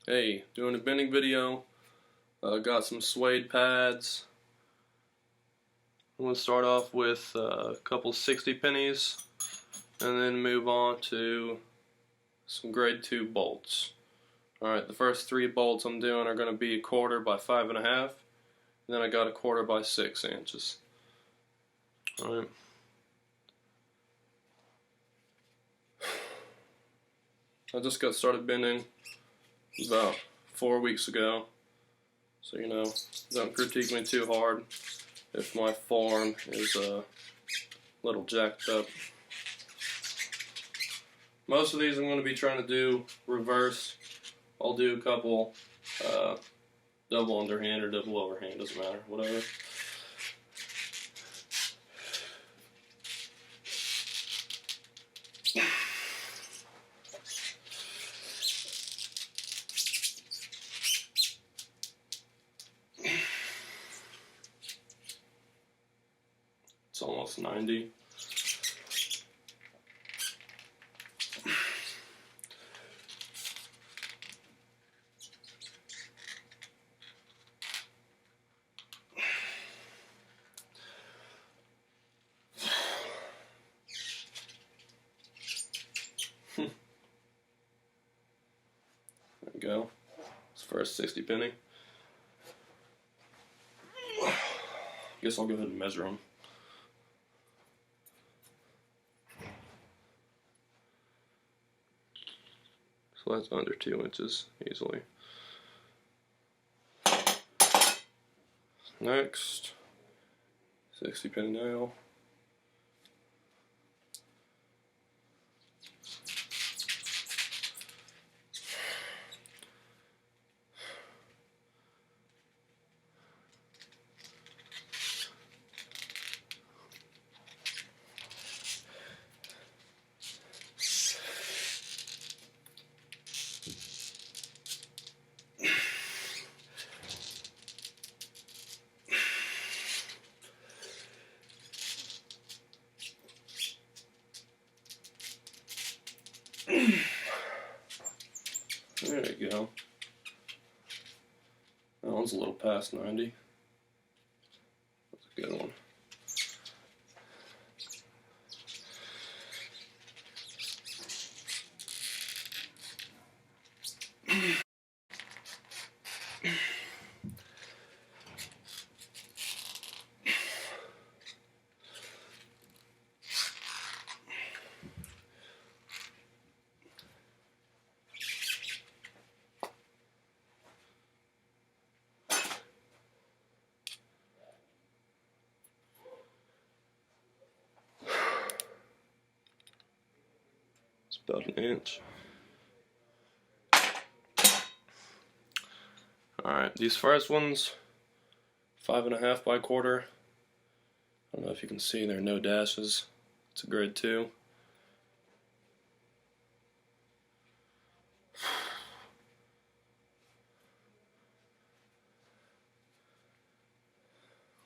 Hey, doing a bending video. Got some suede pads. I'm going to start off with a couple 60 pennies and then move on to some grade 2 bolts. Alright, the first 3 bolts I'm doing are going to be 1/4 by 5.5, and then I got 1/4 by 6 inches. Alright. I just got started bending about 4 weeks ago, so don't critique me too hard if my form is a little jacked up. Most of these I'm going to be trying to do reverse. I'll do a couple double underhand or double overhand, doesn't matter, whatever. It's almost 90. There we go. It's the first 60 penny. Guess I'll go ahead and measure them. So that's under 2 inches easily. Next, 60 penny nail. There you go. That one's a little past 90. That's a good one. It's about 1 inch. Alright, these first ones, 5.5 by 1/4. I don't know if you can see, there are no dashes. It's a grade 2.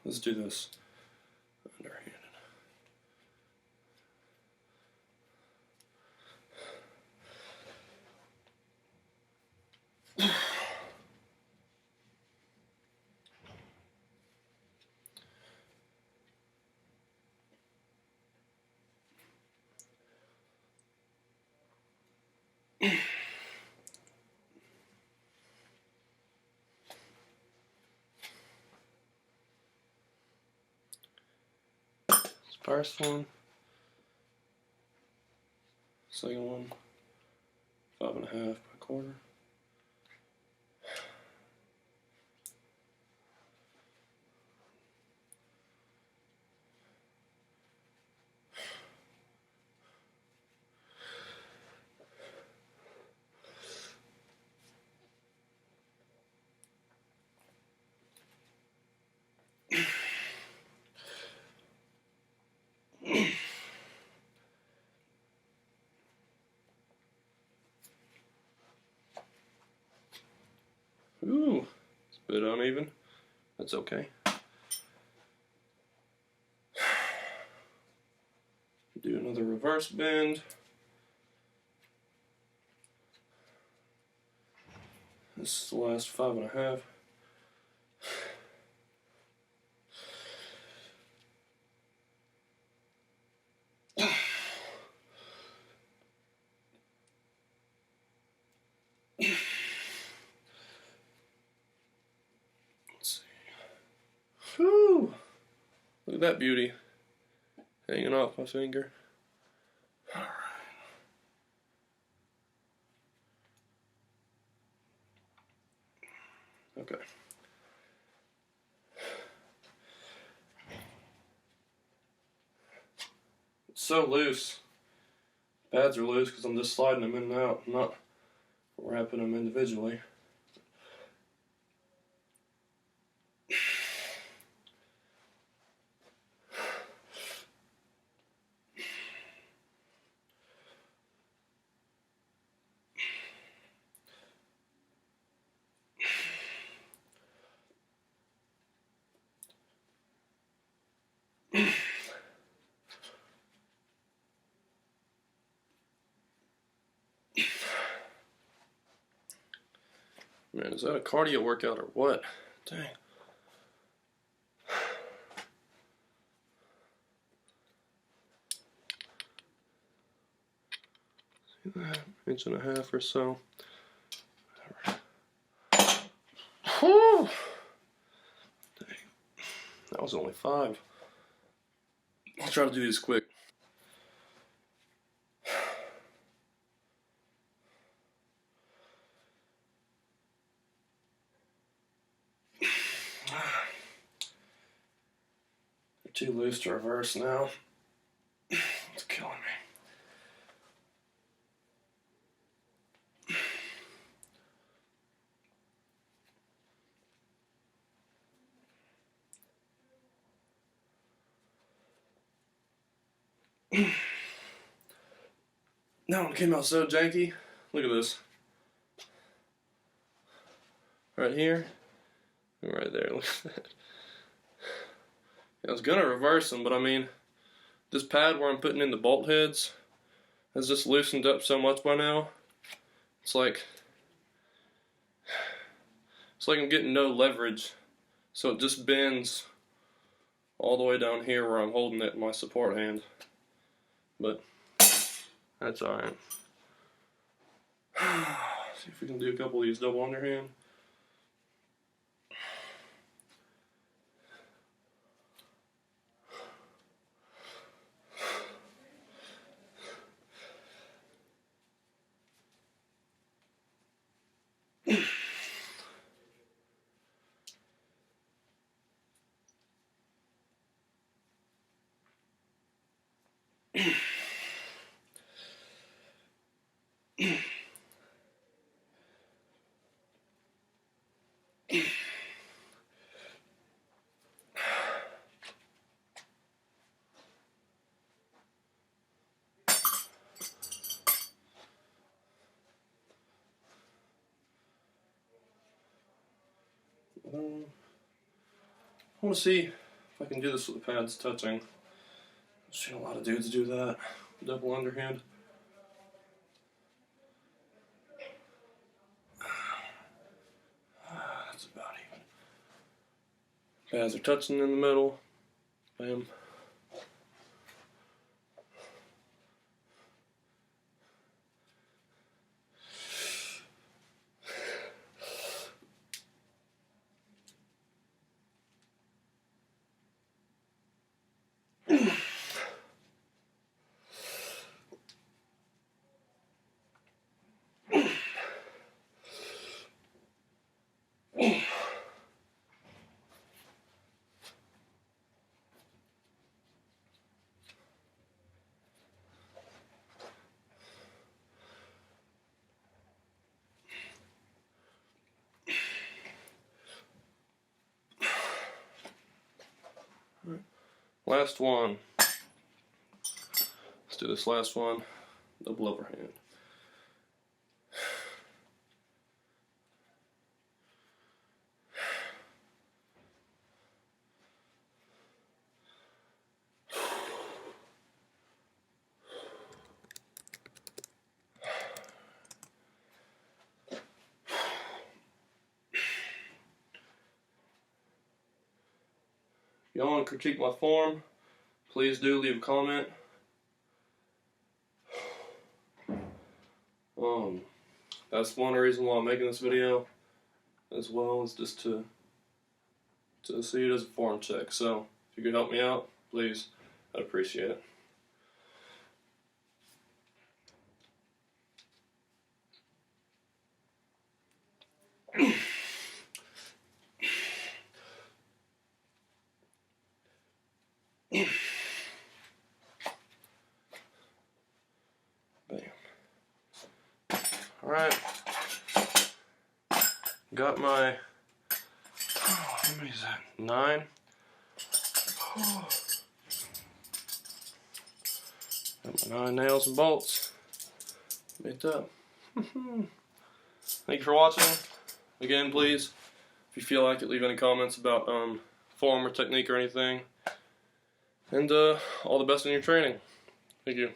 Let's do this underhanded. First one, second one, 5.5 by 1/4. Ooh, it's a bit uneven. That's okay. Do another reverse bend. This is the last 5.5. Let's see. Whew! Look at that beauty hanging off my finger. All right. Okay. It's so loose. Pads are loose because I'm just sliding them in and out, not wrapping them individually. Man, is that a cardio workout or what? Dang. See that? 1.5 inches or so. Whew. Dang. That was only 5. I'll try to do these quick. They're too loose to reverse now. It's killing me. That one came out so janky. Look at this. Right here. And right there. Look at that. I was gonna reverse them, but I mean, this pad where I'm putting in the bolt heads has just loosened up so much by now. It's like I'm getting no leverage. So it just bends all the way down here where I'm holding it in my support hand. But that's alright. See if we can do a couple of these double underhand. I want to see if I can do this with the pads touching. I've seen a lot of dudes do that. Double underhand. That's about even. Pads are touching in the middle. Bam. Last one. Let's do this last one. Double overhand. If y'all want to critique my form, please do leave a comment. That's one reason why I'm making this video, as well as just to see it as a form check. So if you could help me out, please, I'd appreciate it. Bam. Alright. Got my, how many is that? 9. Got my 9 nails and bolts. Made up. Thank you for watching. Again, please, if you feel like it, leave any comments about form or technique or anything. And all the best in your training. Thank you.